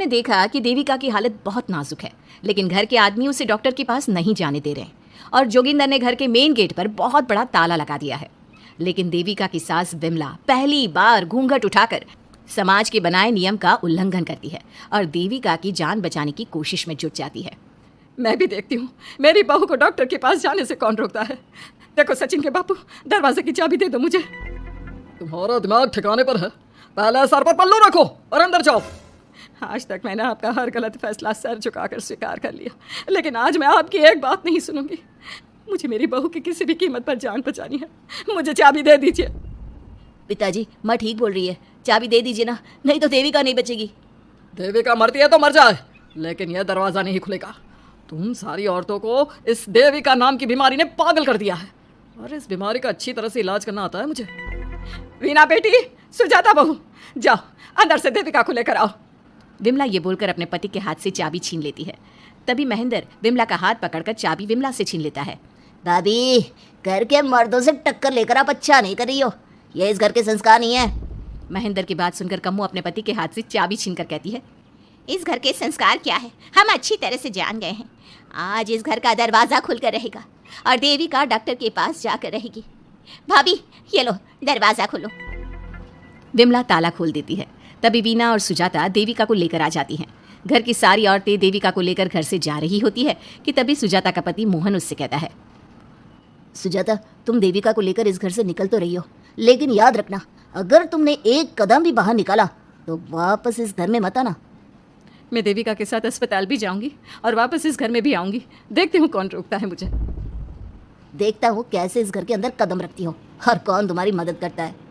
ने देखा कि देविका की हालत बहुत नाजुक है, लेकिन घर के आदमी उसे डॉक्टर के पास नहीं जाने दे रहे और जोगिंदर ने घर के मेन गेट पर बहुत बड़ा ताला लगा दिया है। लेकिन देविका की सास विमला पहली बार घूंघट उठाकर समाज के बनाए नियम का उल्लंघन करती है और देविका की जान बचाने की कोशिश में जुट जाती है। मैं भी देखती हूँ मेरी बहू को डॉक्टर के पास जाने से कौन रोकता है। देखो सचिन के बापू, दरवाजे की चाबी दे दो मुझे। तुम्हारा दिमाग ठिकाने पर है, पहले सर पर पल्लू रखो और अंदर जाओ। आज तक मैंने आपका हर गलत फैसला सर झुकाकर स्वीकार कर लिया, लेकिन आज मैं आपकी एक बात नहीं सुनूंगी। मुझे मेरी बहू की किसी भी कीमत पर जान बचानी है। मुझे चाबी दे दीजिए। पिताजी, माँ ठीक बोल रही है, चाबी दे दीजिए ना, नहीं तो देविका नहीं बचेगी। देविका मरती है तो मर जाए, लेकिन यह दरवाजा नहीं खुलेगा। तुम सारी औरतों को इस देविका नाम की बीमारी ने पागल कर दिया है और इस बीमारी का अच्छी तरह से इलाज करना आता है मुझे। वीना बेटी, सुजाता बहू, जाओ अंदर से देविका को लेकर आओ। विमला ये बोलकर अपने पति के हाथ से चाबी छीन लेती है। तभी महेंद्र विमला का हाथ पकड़कर चाबी विमला से छीन लेता है। भाभी, घर के मर्दों से टक्कर लेकर आप अच्छा नहीं कर रही हो, ये इस घर के संस्कार नहीं है। महेंद्र की बात सुनकर कम्मू अपने पति के हाथ से चाबी छीनकर कहती है, इस घर के संस्कार क्या है हम अच्छी तरह से जान गए हैं। आज इस घर का दरवाज़ा खुलकर रहेगा और देविका डॉक्टर के पास जाकर रहेगी। भाभी, ये लो दरवाज़ा खोलो। विमला ताला खोल देती है। तभी वीना और सुजाता देविका को लेकर आ जाती हैं। घर की सारी औरतें देविका को लेकर घर से जा रही होती है कि तभी सुजाता का पति मोहन उससे कहता है, सुजाता, तुम देविका को लेकर इस घर से निकल तो रही हो, लेकिन याद रखना, अगर तुमने एक कदम भी बाहर निकाला तो वापस इस घर में मत आना। मैं देविका के साथ अस्पताल भी जाऊंगी और वापस इस घर में भी आऊंगी। देखती हूँ कौन रोकता है मुझे। देखता हूँ कैसे इस घर के अंदर कदम रखती हो और कौन तुम्हारी मदद करता है।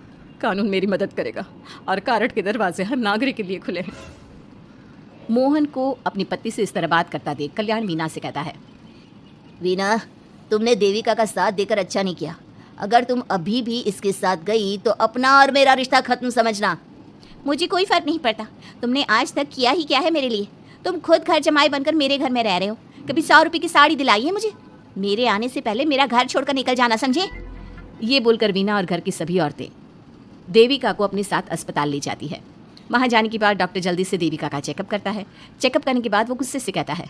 कानून मेरी मदद करेगा और कारट के दरवाजे हर नागरिक के लिए खुले हैं। मोहन को अपनी पत्नी से इस तरह बात करता देख कल्याण वीना से कहता है, वीना, तुमने देविका का साथ देकर अच्छा नहीं किया। अगर तुम अभी भी इसके साथ गई तो अपना और मेरा रिश्ता खत्म समझना। मुझे कोई फर्क नहीं पड़ता, तुमने आज तक किया ही क्या है मेरे लिए। तुम खुद घर जमाई बनकर मेरे घर में रह रहे हो, कभी 100 रुपये की साड़ी दिलाई है मुझे। मेरे आने से पहले मेरा घर छोड़कर निकल जाना, समझे। ये बोलकर वीना और घर की सभी औरतें देविका को अपने साथ अस्पताल ले जाती है। वहाँ जाने के बाद डॉक्टर जल्दी से देविका का चेकअप करता है। चेकअप करने के बाद वो गुस्से से कहता है,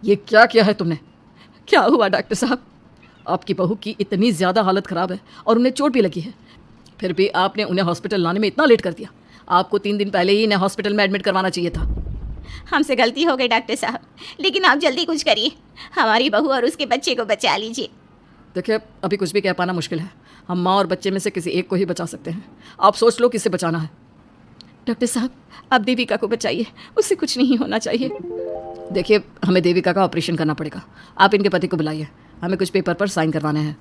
ये क्या किया है तुमने? क्या हुआ डॉक्टर साहब? आपकी बहू की इतनी ज़्यादा हालत ख़राब है और उन्हें चोट भी लगी है, फिर भी आपने उन्हें हॉस्पिटल लाने में इतना लेट कर दिया। आपको 3 दिन पहले ही इन्हें हॉस्पिटल में एडमिट करवाना चाहिए था। हमसे गलती हो गई डॉक्टर साहब, लेकिन आप जल्दी कुछ करिए, हमारी बहू और उसके बच्चे को बचा लीजिए। देखिए, अभी कुछ भी कह पाना मुश्किल है। हम माँ और बच्चे में से किसी एक को ही बचा सकते हैं। आप सोच लो किसे बचाना है। डॉक्टर साहब, आप देविका को बचाइए, उससे कुछ नहीं होना चाहिए। देखिए, हमें देविका का ऑपरेशन करना पड़ेगा। आप इनके पति को बुलाइए, हमें कुछ पेपर पर साइन करवाने हैं।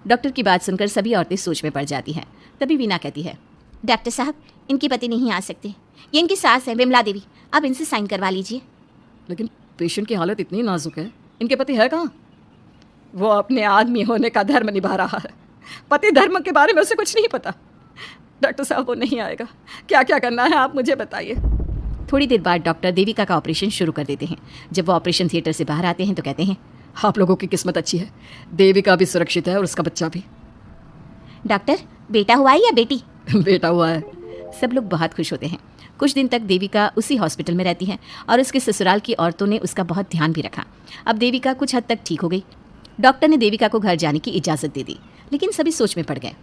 डॉक्टर की बात सुनकर सभी औरतें सोच में पड़ जाती हैं। तभी वीना कहती है, डॉक्टर साहब, इनके पति नहीं आ सकते, ये इनकी सास है विमला देवी, आप इनसे साइन करवा लीजिए। लेकिन पेशेंट की हालत इतनी नाजुक है, इनके पति है कहाँ? वो अपने आदमी होने का धर्म निभा रहा है, पति धर्म के बारे में उसे कुछ नहीं पता। डॉक्टर साहब, वो नहीं आएगा। क्या क्या करना है आप मुझे बताइए। थोड़ी देर बाद डॉक्टर देविका का ऑपरेशन शुरू कर देते हैं। जब वो ऑपरेशन थिएटर से बाहर आते हैं तो कहते हैं, आप लोगों की किस्मत अच्छी है, देविका भी सुरक्षित है और उसका बच्चा भी। डॉक्टर, बेटा हुआ है या बेटी? बेटा हुआ है। सब लोग बहुत खुश होते हैं। कुछ दिन तक देविका उसी हॉस्पिटल में रहती है और उसके ससुराल की औरतों ने उसका बहुत ध्यान भी रखा। अब देविका कुछ हद तक ठीक हो गई। डॉक्टर ने देविका को घर जाने की इजाज़त दे दी, लेकिन सभी सोच में पड़ गए।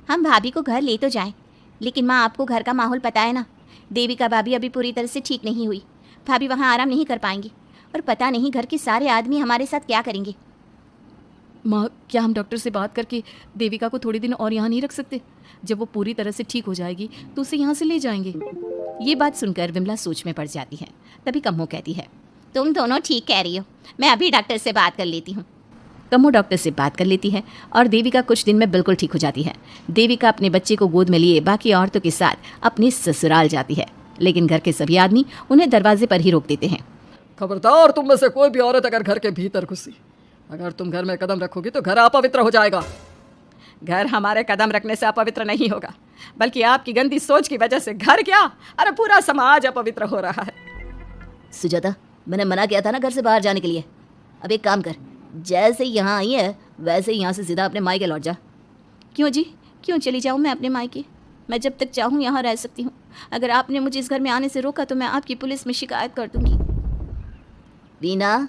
हम भाभी को घर ले तो जाएं, लेकिन माँ, आपको घर का माहौल पता है ना, देविका भाभी अभी पूरी तरह से ठीक नहीं हुई। भाभी वहाँ आराम नहीं कर पाएंगी और पता नहीं घर के सारे आदमी हमारे साथ क्या करेंगे। माँ, क्या हम डॉक्टर से बात करके देविका को थोड़ी दिन और यहाँ नहीं रख सकते? जब वो पूरी तरह से ठीक हो जाएगी तो उसे यहाँ से ले जाएंगे। ये बात सुनकर विमला सोच में पड़ जाती है। तभी कम्मो कहती है, तुम दोनों ठीक कह रही हो, मैं अभी डॉक्टर से बात कर लेती हूँ। कम्मो डॉक्टर से बात कर लेती है और देविका कुछ दिन में बिल्कुल ठीक हो जाती है। देविका अपने बच्चे को गोद में लिए बाकी औरतों के साथ अपने ससुराल जाती है, लेकिन घर के सभी आदमी उन्हें दरवाजे पर ही रोक देते हैं। खबरदार, तुम में से कोई भी औरत अगर घर के भीतर घुसी, अगर तुम घर में कदम रखोगी तो घर अपवित्र हो जाएगा। घर हमारे कदम रखने से अपवित्र नहीं होगा, बल्कि आपकी गंदी सोच की वजह से घर क्या, अरे पूरा समाज अपवित्र हो रहा है। सुजाता, मैंने मना किया था ना घर से बाहर जाने के लिए। अब एक काम कर, जैसे यहाँ आई है वैसे ही यहाँ से सीधा अपने मायके लौट जा। क्यों जी, क्यों चली जाऊँ मैं अपने मायके? मैं जब तक चाहूँ यहाँ रह सकती हूँ। अगर आपने मुझे इस घर में आने से रोका तो मैं आपकी पुलिस में शिकायत कर दूँगी। वीना,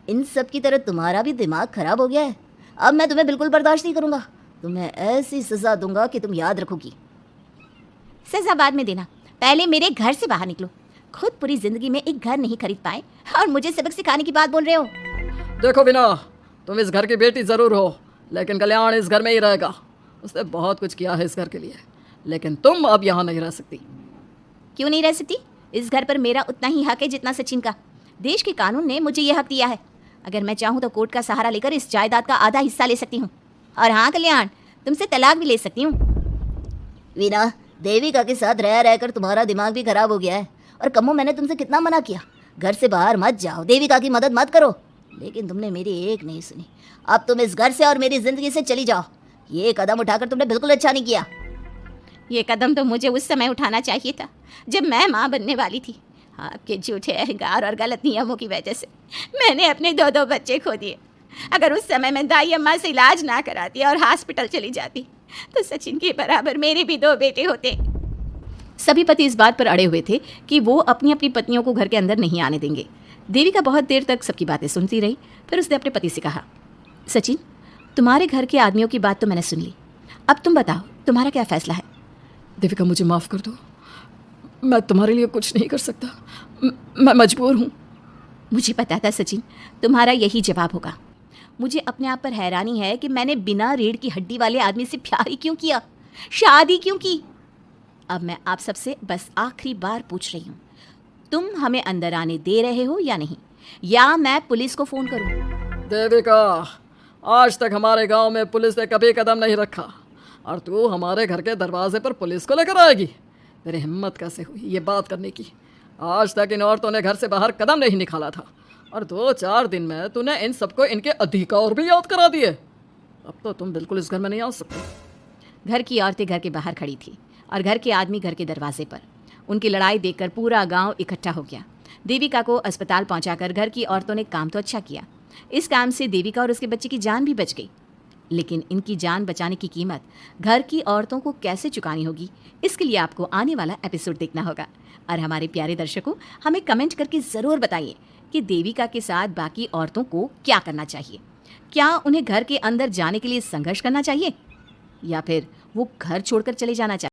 इन सब की तरह तुम्हारा भी दिमाग खराब हो गया है। अब मैं तुम्हें बिल्कुल बर्दाश्त नहीं करूँगा। तुम्हें ऐसी सज़ा दूंगा कि तुम याद रखोगी। सजा बाद में देना, पहले मेरे घर से बाहर निकलो। खुद पूरी जिंदगी में एक घर नहीं खरीद पाए और मुझे सबक सिखाने की बात बोल रहे हो। देखो बिना, तुम इस घर की बेटी ज़रूर हो, लेकिन कल्याण इस घर में ही रहेगा। उसने बहुत कुछ किया है इस घर के लिए, लेकिन तुम अब यहाँ नहीं रह सकती। क्यों नहीं रह सकती? इस घर पर मेरा उतना ही हक है जितना सचिन का। देश के कानून ने मुझे यह हक दिया है। अगर मैं चाहूँ तो कोर्ट का सहारा लेकर इस जायदाद का आधा हिस्सा ले सकती हूँ। और हाँ कल्याण, तुमसे तलाक भी ले सकती हूँ। वीना, देविका के साथ रह रहकर तुम्हारा दिमाग भी खराब हो गया है। और कम्मो, मैंने तुमसे कितना मना किया, घर से बाहर मत जाओ, देविका की मदद मत करो, लेकिन तुमने मेरी एक नहीं सुनी। अब तुम इस घर से और मेरी ज़िंदगी से चली जाओ। ये कदम उठाकर तुमने बिल्कुल अच्छा नहीं किया। ये कदम तो मुझे उस समय उठाना चाहिए था जब मैं माँ बनने वाली थी। आपके झूठे अहंकार और गलत नियमों की वजह से मैंने अपने 2 बच्चे खो दिए। अगर उस समय मैं दाई अम्मा से इलाज ना कराती और हॉस्पिटल चली जाती तो सचिन के बराबर मेरे भी 2 बेटे होते। सभी पति इस बात पर अड़े हुए थे कि वो अपनी अपनी पत्नियों को घर के अंदर नहीं आने देंगे। देविका बहुत देर तक सबकी बातें सुनती रही। फिर उसने अपने पति से कहा, सचिन, तुम्हारे घर के आदमियों की बात तो मैंने सुन ली, अब तुम बताओ तुम्हारा क्या फैसला है? देविका, मुझे माफ़ कर दो, मैं तुम्हारे लिए कुछ नहीं कर सकता, मैं मजबूर हूँ। मुझे पता था सचिन, तुम्हारा यही जवाब होगा। मुझे अपने आप पर हैरानी है कि मैंने बिना रीढ़ की हड्डी वाले आदमी से प्यार ही क्यों किया, शादी क्यों की। अब मैं आप सबसे बस आखिरी बार पूछ रही हूँ, तुम हमें अंदर आने दे रहे हो या नहीं, या मैं पुलिस को फ़ोन करूँ? देविका, आज तक हमारे गांव में पुलिस ने कभी कदम नहीं रखा और तू हमारे घर के दरवाजे पर पुलिस को लेकर आएगी? तेरी हिम्मत कैसे हुई ये बात करने की? आज तक इन औरतों ने घर से बाहर कदम नहीं निकाला था और 2-4 दिन में तूने इन सबको इनके अधिकार भी याद करा दिए। अब तो तुम बिल्कुल इस घर में नहीं आ सकते। घर की औरतें घर के बाहर खड़ी थी और घर के आदमी घर के दरवाजे पर। उनकी लड़ाई देखकर पूरा गांव इकट्ठा हो गया। देविका को अस्पताल पहुंचाकर घर की औरतों ने काम तो अच्छा किया। इस काम से देविका और उसके बच्चे की जान भी बच गई, लेकिन इनकी जान बचाने की कीमत घर की औरतों को कैसे चुकानी होगी, इसके लिए आपको आने वाला एपिसोड देखना होगा। और हमारे प्यारे दर्शकों, हमें कमेंट करके ज़रूर बताइए कि देविका के साथ बाकी औरतों को क्या करना चाहिए। क्या उन्हें घर के अंदर जाने के लिए संघर्ष करना चाहिए या फिर वो घर छोड़कर चले जाना चाहिए?